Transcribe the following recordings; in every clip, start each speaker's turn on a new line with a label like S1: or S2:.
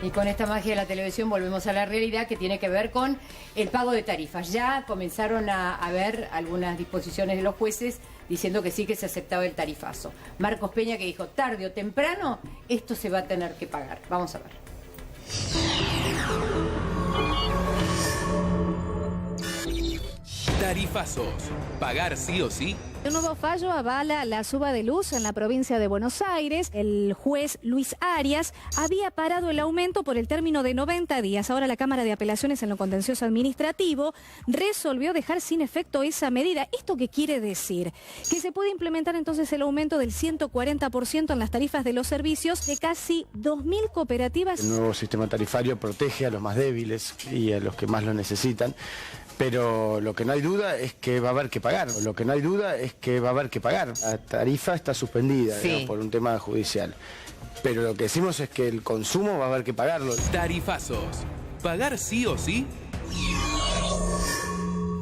S1: Y con esta magia de la televisión volvemos a la realidad que tiene que ver con el pago de tarifas. Ya comenzaron a ver algunas disposiciones de los jueces diciendo que sí que se aceptaba el tarifazo. Marcos Peña que dijo, tarde o temprano, esto se va a tener que pagar. Vamos a ver.
S2: Tarifazos. Pagar sí o sí.
S3: Un nuevo fallo avala la suba de luz en la provincia de Buenos Aires. El juez Luis Arias había parado el aumento por el término de 90 días. Ahora la Cámara de Apelaciones en lo contencioso administrativo resolvió dejar sin efecto esa medida. ¿Esto qué quiere decir? Que se puede implementar entonces el aumento del 140% en las tarifas de los servicios de casi 2.000 cooperativas.
S4: El nuevo sistema tarifario protege a los más débiles y a los que más lo necesitan. Pero lo que no hay duda es que va a haber que pagar. Lo que no hay duda es que va a haber que pagar. La tarifa está suspendida,
S1: sí,
S4: ¿no?, por un tema judicial. Pero lo que decimos es que el consumo va a haber que pagarlo.
S2: Tarifazos. Pagar sí o sí.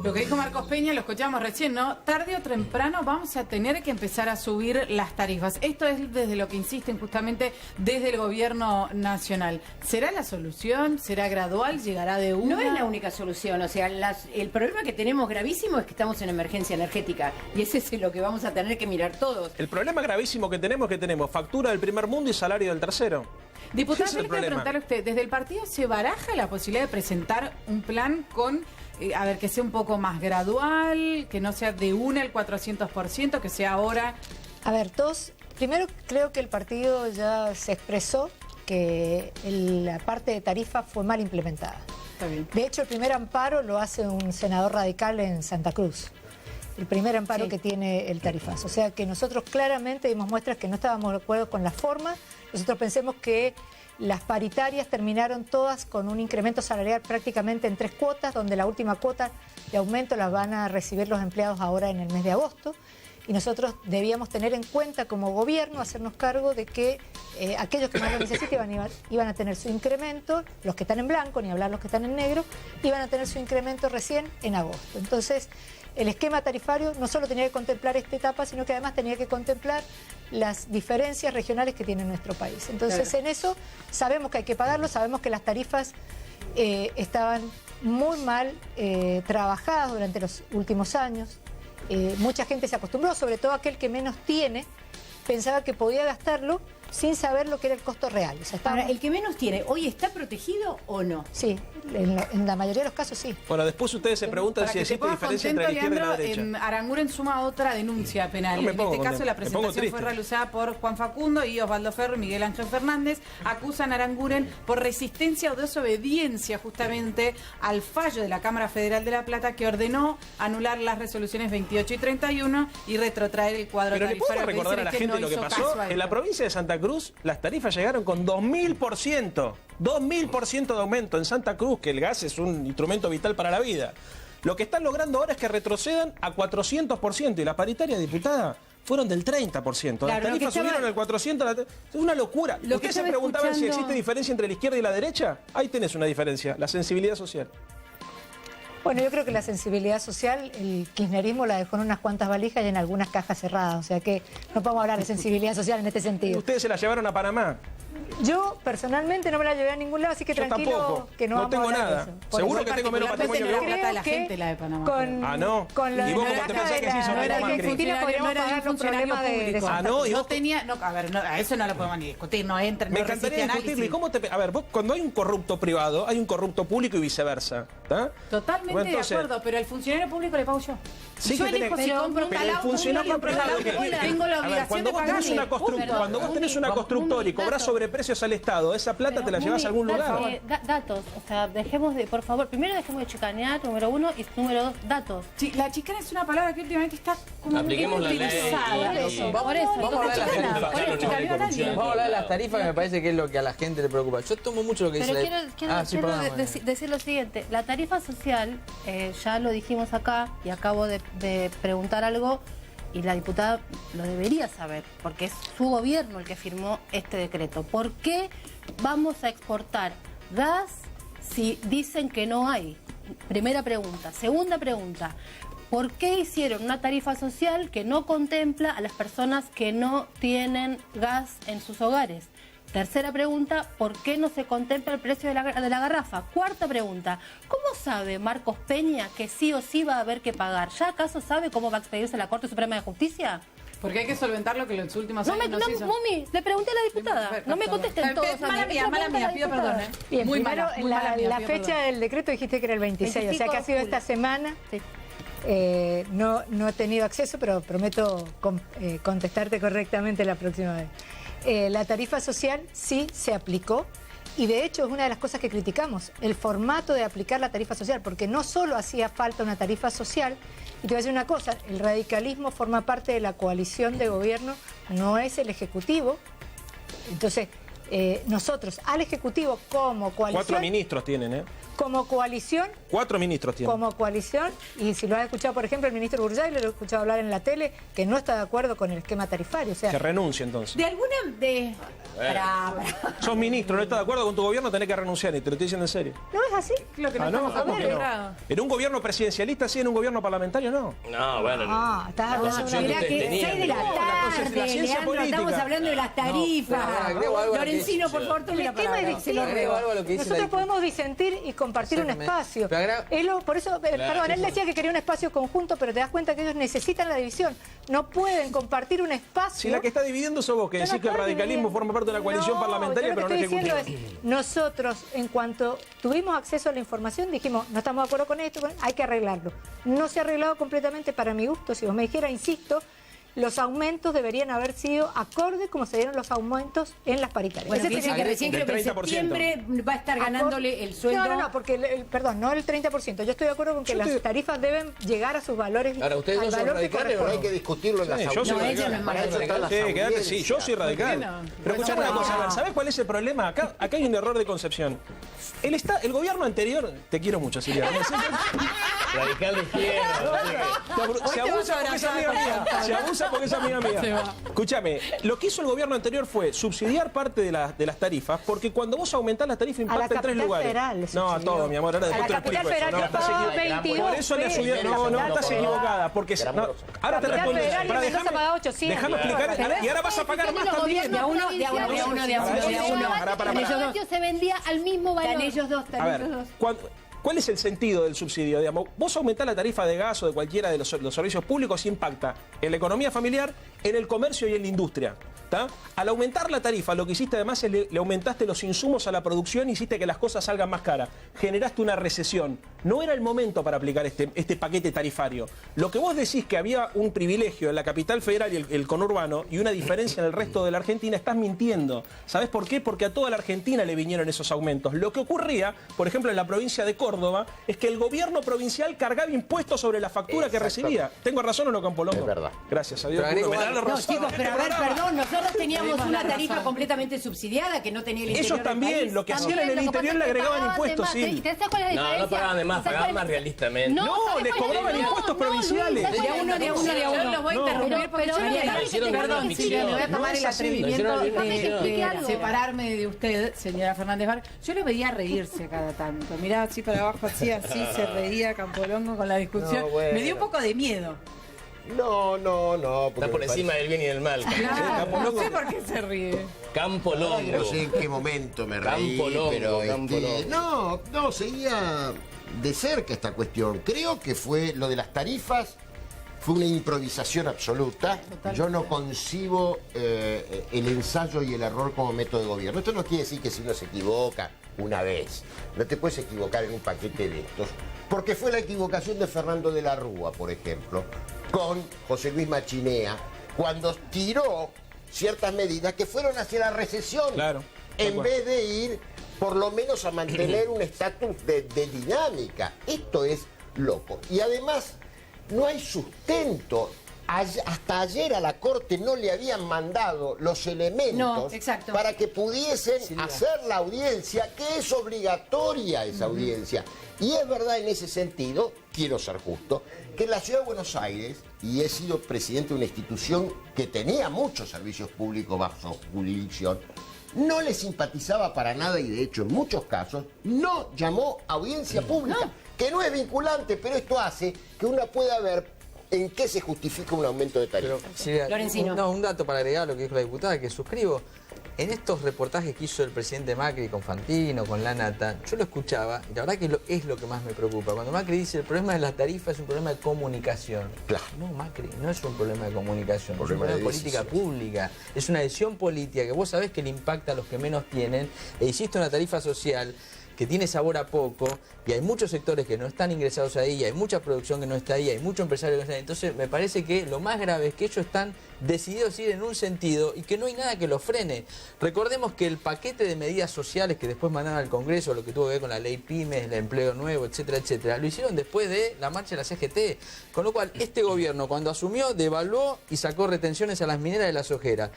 S5: Lo que dijo Marcos Peña, lo escuchamos recién, ¿no? Tarde o temprano vamos a tener que empezar a subir las tarifas. Esto es desde lo que insisten justamente desde el gobierno nacional. ¿Será la solución? ¿Será gradual? ¿Llegará de una?
S1: No es la única solución, o sea, el problema que tenemos gravísimo es que estamos en emergencia energética y ese es lo que vamos a tener que mirar todos.
S6: El problema gravísimo que tenemos es que tenemos factura del primer mundo y salario del tercero.
S5: Diputada,
S6: Ese es el
S5: yo le quiero
S6: problema.
S5: preguntarle a usted, ¿desde el partido se baraja la posibilidad de presentar un plan con, que sea un poco más gradual, que no sea de una al 400%, que sea ahora?
S7: A ver, primero creo que el partido ya se expresó que la parte de tarifa fue mal implementada.
S5: Está bien.
S7: De hecho, el primer amparo lo hace un senador radical en Santa Cruz. El primer amparo que tiene el tarifazo. O sea que nosotros claramente dimos muestras que no estábamos de acuerdo con la forma. Nosotros pensemos que las paritarias terminaron todas con un incremento salarial prácticamente en 3 cuotas, donde la última cuota de aumento la van a recibir los empleados ahora en el mes de agosto. Y nosotros debíamos tener en cuenta como gobierno, hacernos cargo de que aquellos que más lo necesitaban iban a tener su incremento, los que están en blanco, ni hablar los que están en negro, iban a tener su incremento recién en agosto. Entonces, el esquema tarifario no solo tenía que contemplar esta etapa, sino que además tenía que contemplar las diferencias regionales que tiene nuestro país. Entonces, claro, en eso sabemos que hay que pagarlo, sabemos que las tarifas estaban muy mal trabajadas durante los últimos años. Mucha gente se acostumbró, sobre todo aquel que menos tiene, pensaba que podía gastarlo sin saber lo que era el costo real. O sea,
S1: Ahora, el que menos tiene, ¿hoy está protegido o no?
S7: Sí, en la mayoría de los casos sí.
S6: Bueno, después ustedes se preguntan si existe diferencia entre la izquierda y la derecha.
S5: Aranguren suma otra denuncia penal. En este caso la presentación fue realizada por Juan Facundo y Osvaldo Ferro y Miguel Ángel Fernández. Acusan a Aranguren por resistencia o desobediencia justamente al fallo de la Cámara Federal de La Plata que ordenó anular las resoluciones 28 y 31 y retrotraer el cuadro
S6: Pero
S5: tarifario.
S6: ¿le puedo recordar a la gente lo que pasó? En la provincia de Santa Cruz las tarifas llegaron con 2000%. 2000% de aumento en Santa Cruz, que el gas es un instrumento vital para la vida. Lo que están logrando ahora es que retrocedan a 400% y la paritaria, diputada, fueron del 30%.
S1: Claro,
S6: Las tarifas subieron al 400%. Es una locura. ¿Ustedes se preguntaban si existe diferencia entre la izquierda y la derecha? Ahí tenés una diferencia, la sensibilidad social.
S7: Bueno, yo creo que la sensibilidad social, el kirchnerismo la dejó en unas cuantas valijas y en algunas cajas cerradas. O sea que no podemos hablar de sensibilidad social en este sentido.
S6: Ustedes se la llevaron a Panamá.
S7: Yo personalmente no me la llevé a ningún lado, así que
S6: yo
S7: tranquilo
S6: tampoco.
S7: que no vamos
S6: tengo
S7: a hablar
S6: nada.
S7: de eso.
S6: Seguro que tengo menos patrimonio que vos.
S5: Plata de la gente, la de Panamá.
S6: Ah, no.
S7: ¿Y
S6: vos cómo te pensás que se hizo Rico Macri?
S7: No era un funcionario público.
S6: Ah, no.
S5: No tenía, no, a ver, no, a eso no lo podemos ni discutir, no entra, no
S6: me encantaría discutirlo. ¿Y cómo te... A ver, vos, cuando hay un corrupto privado, hay un corrupto público y viceversa. ¿Está?
S5: Totalmente bueno, entonces, de acuerdo, pero al funcionario público le pago yo.
S6: Sí,
S5: yo elijo si compro un
S6: el funcionario privado
S5: tengo la obligación de pagarle.
S6: Cuando vos tenés una constructora y cobrás sobreprecios al Estado, esa plata te la llevas a algún lugar.
S8: Datos, o sea, dejemos de, por favor, primero dejemos de chicanear, número uno, y número dos, datos.
S5: Sí, la chicana es una palabra que últimamente está como
S9: apliquemos la ley.
S8: Por eso,
S9: vamos a hablar de las tarifas, que me parece que es lo que a la gente le preocupa. Yo tomo mucho lo que dice
S8: quiero decir lo siguiente, la tarifa social, ya lo dijimos acá, y acabo de preguntar algo, y la diputada lo debería saber, porque es su gobierno el que firmó este decreto. ¿Por qué vamos a exportar gas si dicen que no hay? Primera pregunta. Segunda pregunta, ¿por qué hicieron una tarifa social que no contempla a las personas que no tienen gas en sus hogares? Tercera pregunta, ¿por qué no se contempla el precio de la garrafa? Cuarta pregunta, ¿cómo sabe Marcos Peña que sí o sí va a haber que pagar? ¿Ya acaso sabe cómo va a expedirse la Corte Suprema de Justicia?
S5: Porque hay que solventar lo que en los últimos años nos hizo.
S8: Mami, le pregunté a la diputada. No me contesten todos.
S5: Mala mía, pido perdón.
S7: Bien,
S5: muy
S7: primero,
S5: mala mía,
S7: la
S5: pido
S7: fecha
S5: perdón.
S7: del decreto dijiste que era el 26, o sea que ha sido esta semana.
S8: Sí.
S7: No he tenido acceso, pero prometo contestarte correctamente la próxima vez. La tarifa social sí se aplicó y de hecho es una de las cosas que criticamos, el formato de aplicar la tarifa social, porque no solo hacía falta una tarifa social, y te voy a decir una cosa, el radicalismo forma parte de la coalición de gobierno, no es el Ejecutivo, entonces nosotros al Ejecutivo como coalición...
S6: 4 ministros tienen, ¿eh?
S7: Como coalición...
S6: 4 ministros tienen.
S7: Como coalición, y si lo has escuchado, por ejemplo, el ministro Burjay, lo he escuchado hablar en la tele, que no está de acuerdo con el esquema tarifario. O sea,
S6: que renuncie entonces.
S1: De alguna...
S6: Sos ministro, no estás de acuerdo con tu gobierno, tenés que renunciar, y te lo estoy diciendo en serio.
S7: ¿no es así?
S5: Lo que no
S6: no,
S5: estamos
S6: ¿cómo que no?
S5: acostumbrados.
S6: ¿En un gobierno presidencialista sí, en un gobierno parlamentario no?
S9: No, bueno.
S7: Ah, estás hablando de una...
S1: Mirá que 6 de la tarde,
S6: la ciencia
S1: Leandro,
S6: política.
S1: estamos hablando de las tarifas.
S9: agrego algo a lo que
S1: Lorencino,
S9: dice-
S1: por favor, tome
S7: El
S1: la
S7: esquema es
S1: palabra.
S7: distinto.
S9: Agrego algo a lo que dice
S7: Nosotros
S9: la
S7: podemos disentir y compartir un
S9: Exactamente.
S7: espacio.
S9: Pero agrega-
S7: Por eso, perdón, él decía que quería un espacio conjunto, pero te das cuenta que ellos necesitan la división. No pueden compartir un espacio.
S6: Si la que está dividiendo sos vos, que
S7: Yo
S6: decís
S7: no
S6: que el
S7: estoy
S6: radicalismo
S7: dividiendo.
S6: forma parte de una coalición parlamentaria,
S7: yo
S6: pero
S7: lo
S6: no
S7: que estoy
S6: ejecutiva.
S7: diciendo es, nosotros, en cuanto tuvimos acceso a la información, dijimos, no estamos de acuerdo con esto, hay que arreglarlo. No se ha arreglado completamente para mi gusto. Si vos me dijera, insisto, los aumentos deberían haber sido acordes como se dieron los aumentos en las paritarias.
S1: Bueno,
S7: Ese
S1: fíjense
S7: sería-
S1: que recién
S6: del
S1: creo que en
S6: 30%.
S1: septiembre va a estar ganándole el sueldo.
S7: No, porque, perdón, no el 30%. Yo estoy de acuerdo con que las tarifas deben llegar a sus valores.
S9: Ahora, ustedes
S7: al
S9: no son
S7: valor que
S9: radicales,
S10: Pero hay
S7: corresponde.
S10: que discutirlo en las
S6: Sí, yo soy
S10: audiencias.
S1: radical.
S10: Para eso están las
S6: Sí, quédate,
S10: audiencias.
S6: sí, yo soy radical.
S5: no?
S6: Pero escuchame
S1: Bueno,
S6: una cosa, a ver,
S1: no.
S6: ¿sabés cuál es el problema? Acá hay un error de concepción. El gobierno anterior, te quiero mucho, Silvia.
S9: Radical de izquierda.
S6: Se abusa porque es amiga mía. Se abusa porque es amiga mía. Escúchame, lo que hizo el gobierno anterior fue subsidiar parte de las tarifas, porque cuando vos aumentás las tarifas
S7: A la
S6: impacta en 3
S7: capital
S6: lugares.
S7: federal le
S6: No, a
S7: subsidió.
S6: todo, mi amor, ahora
S7: A
S6: después te
S7: la
S6: lo
S7: capital
S6: explico eso.
S7: federal
S6: No,
S7: que
S6: estás
S7: pagaba
S6: equivocada.
S7: 22
S6: Por eso le
S7: pesos.
S6: subieron. No, estás equivocada. Porque
S10: Era
S6: no,
S10: amoroso.
S6: ahora te
S7: Capital
S6: respondo.
S7: Federal y
S6: Pará,
S7: Mendoza pagaba 800.
S6: déjame explicar. Y ahora vas a pagar más también.
S1: De a uno.
S8: El se vendía al mismo valor.
S1: Están ellos dos,
S6: A
S1: están
S6: ver,
S1: ellos dos.
S6: ¿cuál es el sentido del subsidio? Digamos, vos aumentás la tarifa de gas o de cualquiera de los servicios públicos y impacta en la economía familiar, en el comercio y en la industria. ¿Tá? Al aumentar la tarifa, lo que hiciste además es le aumentaste los insumos a la producción y hiciste que las cosas salgan más caras. Generaste una recesión. No era el momento para aplicar este paquete tarifario. Lo que vos decís que había un privilegio en la capital federal y el conurbano y una diferencia en el resto de la Argentina, estás mintiendo. ¿Sabés por qué? Porque a toda la Argentina le vinieron esos aumentos. Lo que ocurría, por ejemplo, en la provincia de Córdoba, es que el gobierno provincial cargaba impuestos sobre la factura que recibía. ¿Tengo razón o no, Campolongo?
S10: Es verdad.
S6: Gracias a Dios.
S9: Pero agrego
S6: Me dan
S9: algo.
S6: la
S1: No,
S6: razón
S1: chicos,
S6: en
S1: pero a
S6: este
S1: ver,
S6: programa.
S1: perdón, nosotros teníamos una tarifa completamente subsidiada que no tenía el
S6: Ellos
S1: interior del
S6: también,
S1: país.
S6: lo que hacían en el interior le agregaban impuestos, sí.
S8: ¿Y te sabes cuál es la
S9: No,
S8: diferencia?
S9: no pagaban de más,
S8: ¿Sabes
S9: pagaban
S8: cuál
S9: más
S8: es?
S9: realistamente.
S6: No,
S8: ¿sabes
S6: les
S8: cuál es?
S6: cobraban impuestos provinciales.
S8: Luis, ¿sabes cuál es?
S5: Yo los voy a interrumpir porque
S8: pero
S5: yo le voy a
S9: lo hicieron con
S5: perdón,
S9: una
S5: Silvia, me voy a
S9: ficción.
S5: tomar
S6: No
S5: el
S6: es así.
S5: atrevimiento
S9: Lo hicieron bien,
S8: explique
S5: de
S8: algo.
S5: separarme de usted, señora Fernández Vargas. Yo le veía reírse cada tanto. Mirá así para abajo, así se reía Campolongo con la discusión.
S9: No, bueno.
S5: Me dio un poco de miedo.
S10: No.
S9: Está por encima del bien y del mal.
S5: No sé por qué se ríe.
S9: Campo Longo.
S10: No sé en qué momento me reí,
S9: Campo Longo,
S10: pero
S9: Campo Longo.
S10: no, seguía de cerca esta cuestión. Creo que fue lo de las tarifas, fue una improvisación absoluta. Yo no concibo el ensayo y el error como método de gobierno. Esto no quiere decir que si uno se equivoca una vez, no te puedes equivocar en un paquete de estos, porque fue la equivocación de Fernando de la Rúa, por ejemplo, con José Luis Machinea, cuando tiró ciertas medidas que fueron hacia la recesión,
S6: Claro,
S10: en vez de ir por lo menos a mantener un estatus de dinámica. Esto es loco. Y además no hay sustento. Hasta ayer a la Corte no le habían mandado los elementos
S1: No, exacto.
S10: para que pudiesen hacer la audiencia, que es obligatoria esa audiencia. Y es verdad en ese sentido, quiero ser justo, que en la Ciudad de Buenos Aires, y he sido presidente de una institución que tenía muchos servicios públicos bajo jurisdicción, no le simpatizaba para nada y de hecho en muchos casos no llamó audiencia pública, que no es vinculante, pero esto hace que uno pueda ver en qué se justifica un aumento de tarifa.
S9: Pero, Silvia,
S1: Lorencino.
S9: un dato para agregar a lo que dijo la diputada, que suscribo. en estos reportajes que hizo el presidente Macri con Fantino, con La Nata, yo lo escuchaba y la verdad que es lo que más me preocupa. Cuando Macri dice el problema de las tarifas es un problema de comunicación.
S10: Claro.
S9: No, Macri, no es un problema de comunicación, es un problema de política pública. Es una decisión política que vos sabés que le impacta a los que menos tienen e hiciste una tarifa social que tiene sabor a poco, y hay muchos sectores que no están ingresados ahí, hay mucha producción que no está ahí, hay mucho empresario que no está ahí. Entonces me parece que lo más grave es que ellos están decididos a ir en un sentido y que no hay nada que los frene. Recordemos que el paquete de medidas sociales que después mandaron al Congreso, lo que tuvo que ver con la ley Pymes, el empleo nuevo, etcétera, etcétera, lo hicieron después de la marcha de la CGT. Con lo cual, este gobierno cuando asumió, devaluó y sacó retenciones a las mineras de la sojera.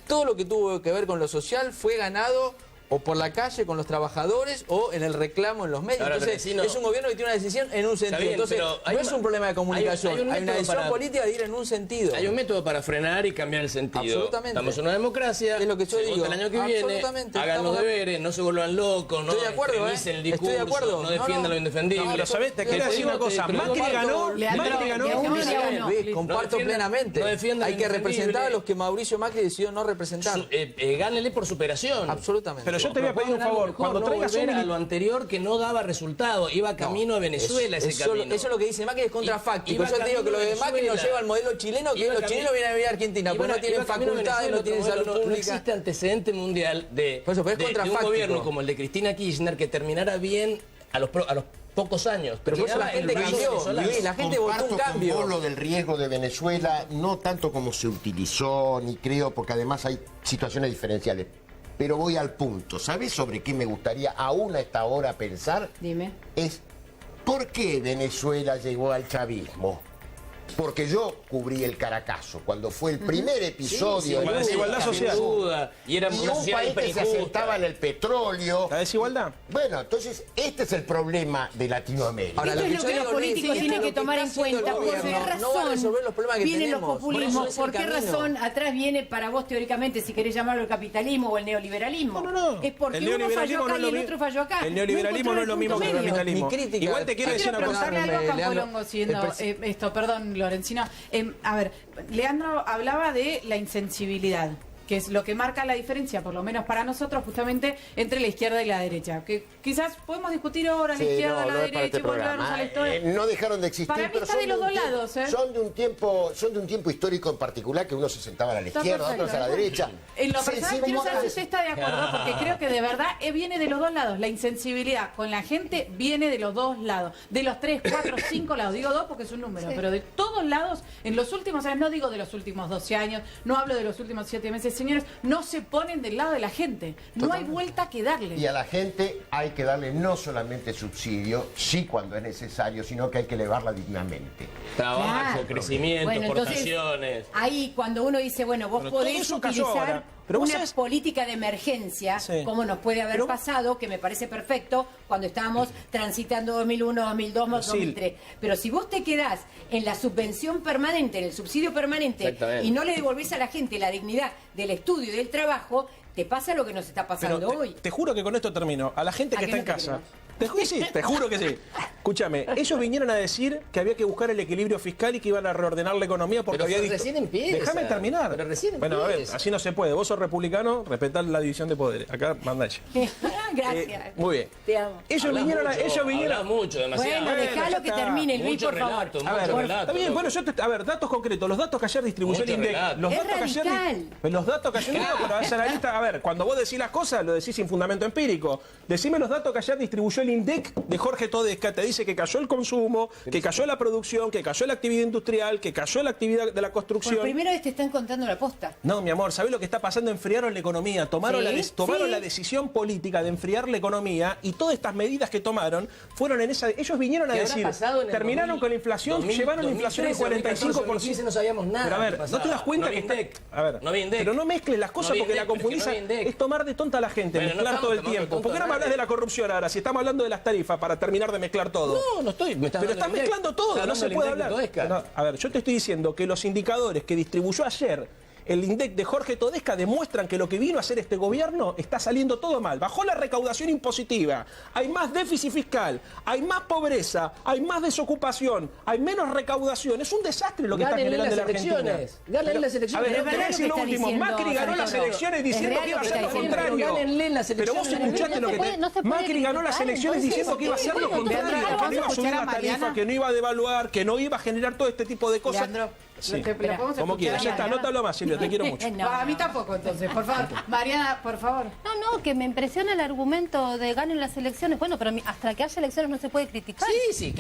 S9: Todo lo que tuvo que ver con lo social fue ganado o por la calle con los trabajadores o en el reclamo en los medios. Ahora, entonces, es un gobierno que tiene una decisión en un sentido. Bien, entonces, no es un problema de comunicación, hay una decisión política de ir en un sentido.
S11: Hay un método para frenar y cambiar el sentido.
S9: Absolutamente.
S11: Estamos en una democracia,
S9: es lo que yo digo.
S11: El año que viene, hagan los deberes, no se vuelvan locos, no extremicen el discurso, no defiendan lo indefendible.
S6: Pero ¿sabés? Te quiero decir una cosa, Macri ganó,
S9: comparto plenamente. Hay que representar a los que Mauricio Macri decidió no representar.
S11: Gánenle por superación.
S9: Absolutamente.
S6: Pero yo te voy a pedir un favor, cuando traigas
S11: a lo anterior que no daba resultado, iba camino a Venezuela ese camino.
S9: Eso es lo que dice Macri, es contrafáctico. Yo te digo que lo de Macri nos lleva al modelo chileno, que los chilenos vienen a vivir a Argentina, porque no tienen facultades, no tienen salud pública.
S11: No existe antecedente mundial de un gobierno como el de Cristina Kirchner que terminara bien a los pocos años.
S9: Pero por eso la gente cambió, Luis, la gente votó un cambio.
S10: Con vos lo del riesgo de Venezuela, no tanto como se utilizó, ni creo, porque además hay situaciones diferenciales. Pero voy al punto. ¿Sabés sobre qué me gustaría aún a esta hora pensar?
S1: Dime.
S10: Es ¿por qué Venezuela llegó al chavismo? Porque yo cubrí el Caracazo, cuando fue el primer episodio
S6: la desigualdad social.
S10: Y era un país que se asentaba en el petróleo.
S6: La desigualdad.
S10: Bueno, entonces este es el problema de Latinoamérica.
S1: Ahora, esto es lo que los políticos tienen que tomar en cuenta. ¿Por qué razón vienen los populismos? ¿Por qué razón atrás viene para vos teóricamente, si querés llamarlo el capitalismo o el neoliberalismo?
S6: No.
S1: Es porque uno falló acá y el otro falló acá.
S6: El neoliberalismo no es lo mismo que el capitalismo. Igual te quiero decir una cosa.
S5: Perdón, Lorencino. A ver, Leandro hablaba de la insensibilidad, que es lo que marca la diferencia, por lo menos para nosotros, justamente entre la izquierda y la derecha. Que quizás podemos discutir ahora la izquierda, la derecha, y volvernos a la historia.
S10: No dejaron de existir.
S5: Para mí está de los dos lados.
S10: Son de un tiempo histórico en particular, que uno se sentaba a la izquierda, otros a la derecha.
S5: En lo personal quiero saber si usted está de acuerdo, porque creo que de verdad viene de los dos lados. La insensibilidad con la gente viene de los dos lados. De los 3, 4, 5 lados. Digo 2 porque es un número, pero de todos lados, en los últimos años, no digo de los últimos 12 años, no hablo de los últimos 7 meses, señores, no se ponen del lado de la gente. No hay vuelta que darle.
S10: Y a la gente hay que darle no solamente subsidio, sí cuando es necesario, sino que hay que elevarla dignamente.
S11: Trabajo, crecimiento, exportaciones.
S1: Entonces, ahí cuando uno dice, bueno, vos podés utilizar una política de emergencia, como nos puede haber pasado, que me parece perfecto, cuando estábamos transitando 2001, 2002, 2003. Pero si vos te quedás en la subvención permanente, en el subsidio permanente, y no le devolvés a la gente la dignidad del estudio y del trabajo, te pasa lo que nos está pasando hoy.
S6: Te juro que con esto termino. A la gente que está en casa. Te juro que sí. Escúchame, ellos vinieron a decir que había que buscar el equilibrio fiscal y que iban a reordenar la economía porque
S11: pero recién empieza.
S6: Déjame terminar.
S11: Pero recién
S6: empieza. Bueno, a ver, así no se puede. Vos sos republicano, respetá la división de poderes. Acá manda ella.
S1: Gracias.
S6: Muy bien.
S1: Te amo.
S6: Ellos vinieron
S11: mucho, demasiado.
S1: Bueno, dejalo que termine, Luis, por favor.
S6: Está bien, bueno, a ver, datos concretos. Los datos que ayer distribuyó el INDEC. Los datos que ayer pero esa analista, a ver, cuando vos decís las cosas, lo decís sin fundamento empírico. Decime los datos que ayer distribuyó el INDEC de Jorge Todesca. Te dice que cayó el consumo, que cayó la producción, que cayó la actividad industrial, que cayó la actividad de la construcción.
S1: Por primera vez te están contando la posta.
S6: No, mi amor, ¿sabés lo que está pasando? Enfriaron la economía. Tomaron la decisión política de enfriar la economía y todas estas medidas que tomaron fueron en esa... Ellos vinieron a decir, terminaron con la inflación, llevaron la inflación al 45%.
S11: No sabíamos nada.
S6: Pero a ver, ¿no te das cuenta que a ver, pero no mezcles las cosas porque la confundís. Es tomar de tonta a la gente, mezclar todo el tiempo. ¿Por qué no me hablas de la corrupción ahora? Si estamos hablando de las tarifas para terminar de mezclar todo.
S11: No estoy.
S6: Pero estás mezclando todo, no se puede hablar. A ver, yo te estoy diciendo que los indicadores que distribuyó ayer el INDEC de Jorge Todesca demuestran que lo que vino a hacer este gobierno está saliendo todo mal. Bajó la recaudación impositiva, hay más déficit fiscal, hay más pobreza, hay más desocupación, hay menos recaudación. Es un desastre lo que está generando la Argentina.
S11: Ganen las elecciones.
S6: A ver, te voy a decir lo último. Macri ganó las elecciones diciendo que iba a hacer lo contrario. Pero vos escuchaste lo que te... Macri ganó las elecciones diciendo que iba a hacer lo contrario, que no iba a subir la tarifa, que no iba a devaluar, que no iba a generar todo este tipo de cosas. Sí. Como quieras, ya está, no te hablo más, Silvia, te quiero mucho.
S5: A mí tampoco, entonces, por favor. Mariana, por favor.
S8: No, que me impresiona el argumento de ganen las elecciones. Bueno, pero hasta que haya elecciones no se puede criticar.
S11: Sí,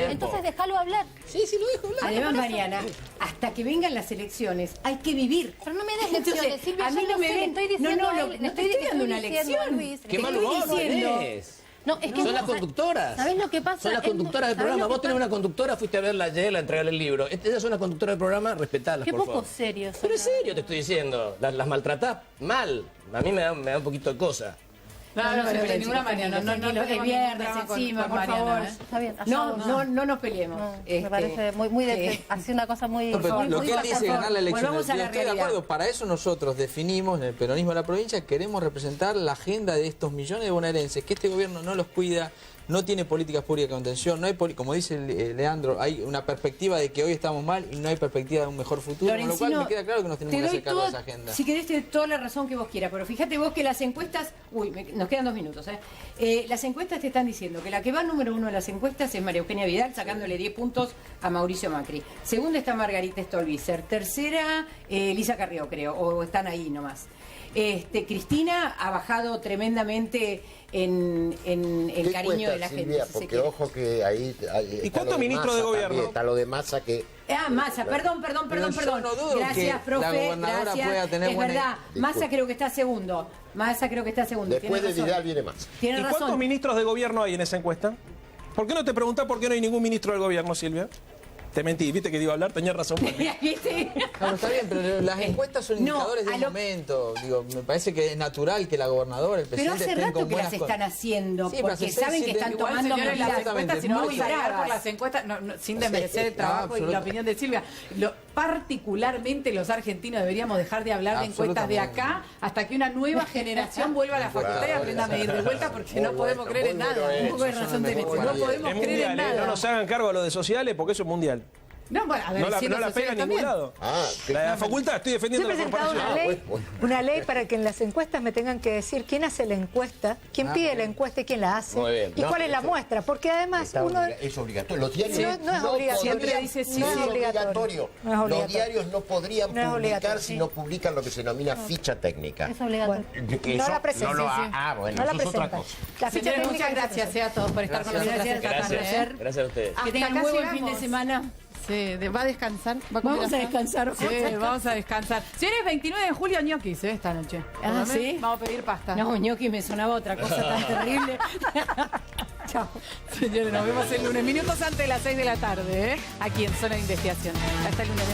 S8: entonces déjalo hablar.
S11: Sí, lo dejo hablar.
S1: Además, Mariana, hasta que vengan las elecciones hay que vivir.
S8: Pero no me des lecciones, Silvia,
S1: a mí no me
S8: estoy diciendo
S1: no estoy dando una lección.
S11: Qué mal humor tenés.
S8: No, es que
S11: son las conductoras.
S8: ¿Sabés lo que pasa?
S11: Son las conductoras del programa. Vos tenés una conductora, fuiste a verla ayer, a entregarle el libro. Ellas son las conductoras del programa, respetalas, por favor.
S8: Qué poco serios.
S11: Pero es serio te estoy diciendo. Las maltratás mal. A mí me da un poquito de cosa.
S5: No, de ninguna manera. No,
S1: es viernes encima, por favor.
S8: Está bien.
S1: No nos peleemos.
S8: Me parece muy hace una cosa muy...
S9: Lo que él dice, ganar la elección. Yo estoy de acuerdo. Para eso nosotros definimos, en el peronismo de la provincia, queremos representar la agenda de estos millones de bonaerenses, que este gobierno no los cuida, no tiene políticas públicas de contención, no hay como dice Leandro, hay una perspectiva de que hoy estamos mal y no hay perspectiva de un mejor futuro, con lo cual me queda claro que nos tenemos que hacer cargo de esa agenda.
S1: Si querés, te doy toda la razón que vos quieras, pero fíjate vos que las encuestas... nos quedan 2 minutos, las encuestas te están diciendo que la que va número 1 en las encuestas es María Eugenia Vidal, sacándole 10 puntos a Mauricio Macri. Segunda está Margarita Stolbizer. Tercera, Lisa Carrió, creo, o están ahí nomás. Cristina ha bajado tremendamente en el cariño de la
S10: Silvia,
S1: gente.
S10: Porque ojo que ahí...
S6: ¿Y cuántos ministros de gobierno?
S10: También, está lo de Massa que...
S1: Massa, perdón.
S9: No dudo
S1: gracias,
S9: que
S1: profe,
S9: la gobernadora pueda tener
S1: es
S9: buena...
S1: verdad, Massa creo que está segundo.
S10: Después de Vidal viene Massa.
S6: ¿Y cuántos ministros de gobierno hay en esa encuesta? ¿Por qué no te preguntás por qué no hay ningún ministro del gobierno, Silvia? Te mentí, viste que iba a hablar, tenías razón.
S9: No, está bien, pero las encuestas son indicadores del momento. Digo, me parece que es natural que la gobernadora, el presidente...
S1: Pero hace rato que las están haciendo, porque saben que están tomando
S5: las encuestas, si no vamos a hablar por las encuestas, sin desmerecer el trabajo y la opinión de Silvia. Particularmente los argentinos deberíamos dejar de hablar de encuestas de acá hasta que una nueva generación vuelva a la facultad y aprenda a medir de vuelta, porque no podemos creer en nada. Un poco de razón tenés. No podemos creer en nada.
S6: No nos hagan cargo a lo de sociales porque eso es mundial.
S5: No, bueno, a ver,
S6: no la pega en ningún lado. La facultad, estoy defendiendo la corporación.
S7: Una ley para que en las encuestas me tengan que decir quién hace la encuesta, quién pide la encuesta y quién la hace.
S11: Muy bien.
S7: Y cuál es la muestra, porque además uno...
S10: Es obligatorio. Los diarios
S7: no es obligatorio.
S5: Siempre dice sí.
S7: No es obligatorio.
S10: Los diarios no podrían publicar si no publican lo que se denomina ficha técnica.
S8: Es obligatorio.
S7: No la presentan.
S10: Bueno, eso es otra cosa.
S5: Señores, muchas gracias a todos por estar con nosotros.
S11: Gracias a ustedes.
S1: Que tengan muy buen fin de semana.
S5: Sí, ¿va a descansar?
S1: Vamos a descansar.
S5: Sí, vamos a descansar. Señores, 29 de julio, ñoquis, esta noche.
S1: ¿Sí?
S5: Vamos a pedir pasta.
S1: No, ñoquis me sonaba otra cosa tan terrible.
S5: Chao. Señores, nos vemos el lunes, minutos antes de las 6 de la tarde, aquí en Zona de Investigación. Hasta el lunes,